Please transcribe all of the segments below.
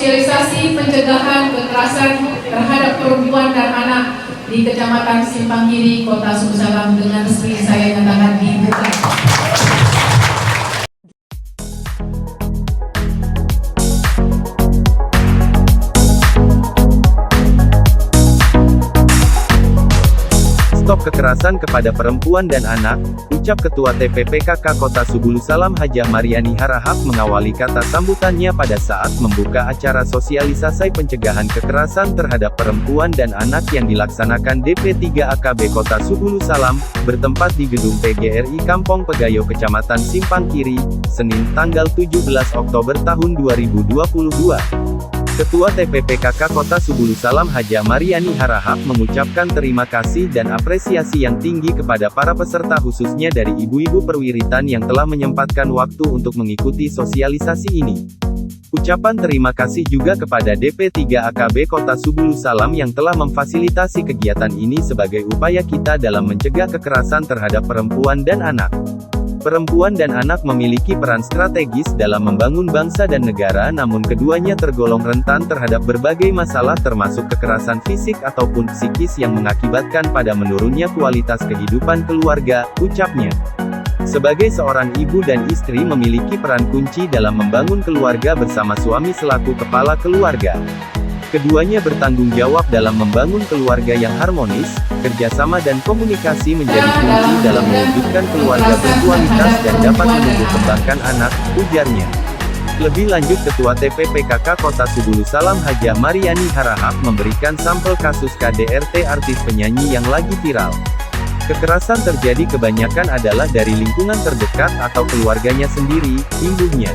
sosialisasi pencegahan kekerasan terhadap perempuan dan anak di Kecamatan Simpang Kiri, Kota Sumbawa dengan resmi saya nyatakan dibuka. Stop kekerasan kepada perempuan dan anak, ucap Ketua TPPKK Kota Subulu Salam Hajah Mariani Harahap mengawali kata sambutannya pada saat membuka acara sosialisasi pencegahan kekerasan terhadap perempuan dan anak yang dilaksanakan DP3 AKB Kota Subulu Salam, bertempat di Gedung PGRI Kampung Pegayo Kecamatan Simpang Kiri, Senin tanggal 17 Oktober tahun 2022. Ketua TPPKK Kota Subulu Salam Hajah Mariani Harahap mengucapkan terima kasih dan apresiasi yang tinggi kepada para peserta khususnya dari ibu-ibu perwiritan yang telah menyempatkan waktu untuk mengikuti sosialisasi ini. Ucapan terima kasih juga kepada DP3 AKB Kota Subulu Salam yang telah memfasilitasi kegiatan ini sebagai upaya kita dalam mencegah kekerasan terhadap perempuan dan anak. Perempuan dan anak memiliki peran strategis dalam membangun bangsa dan negara, namun keduanya tergolong rentan terhadap berbagai masalah termasuk kekerasan fisik ataupun psikis yang mengakibatkan pada menurunnya kualitas kehidupan keluarga, ucapnya. Sebagai seorang ibu dan istri memiliki peran kunci dalam membangun keluarga bersama suami selaku kepala keluarga. Keduanya bertanggung jawab dalam membangun keluarga yang harmonis, kerjasama dan komunikasi menjadi kunci dalam mewujudkan keluarga berkualitas dan dapat menumbuh kembangkan anak, ujarnya. Lebih lanjut Ketua TPPKK Kota Subulu Salam Hajah Mariani Harahap memberikan sampel kasus KDRT artis penyanyi yang lagi viral. Kekerasan terjadi kebanyakan adalah dari lingkungan terdekat atau keluarganya sendiri, imbuhnya.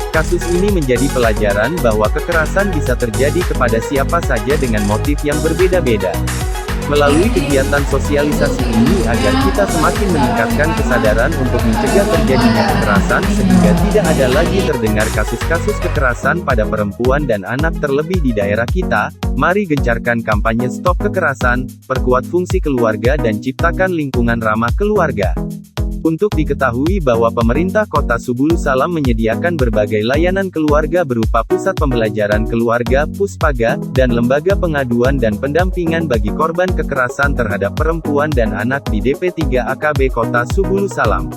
Kasus ini menjadi pelajaran bahwa kekerasan bisa terjadi kepada siapa saja dengan motif yang berbeda-beda. Melalui kegiatan sosialisasi ini agar kita semakin meningkatkan kesadaran untuk mencegah terjadinya kekerasan sehingga tidak ada lagi terdengar kasus-kasus kekerasan pada perempuan dan anak terlebih di daerah kita, mari gencarkan kampanye stop kekerasan, perkuat fungsi keluarga dan ciptakan lingkungan ramah keluarga. Untuk diketahui bahwa pemerintah Kota Subulu Salam menyediakan berbagai layanan keluarga berupa pusat pembelajaran keluarga, Puspaga, dan lembaga pengaduan dan pendampingan bagi korban kekerasan terhadap perempuan dan anak di DP3 AKB Kota Subulu Salam.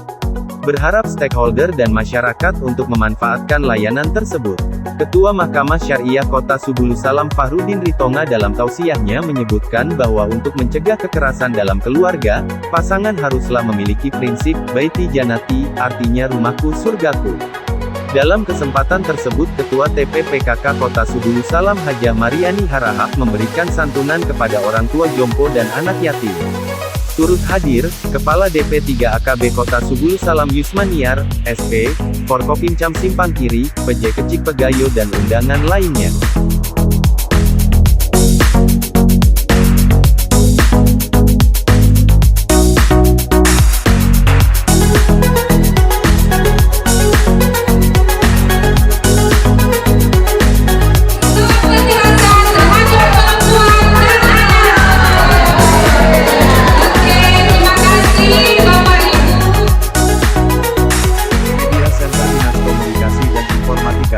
Berharap stakeholder dan masyarakat untuk memanfaatkan layanan tersebut. Ketua Mahkamah Syariah Kota Subulu Salam Fahrudin Ritonga dalam tausiahnya menyebutkan bahwa untuk mencegah kekerasan dalam keluarga, pasangan haruslah memiliki prinsip baiti janati, artinya rumahku surgaku. Dalam kesempatan tersebut Ketua TPPKK Kota Subulu Salam Hajah Mariani Harahap memberikan santunan kepada orang tua jompo dan anak yatim. Turut hadir, Kepala DP3 AKB Kota Subulu Salam Yusmaniar, SP, Forkopimcam Simpang Kiri, PJ Kecik Pegayo dan undangan lainnya.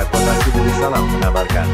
Kota Subulu Salam mengabarkan.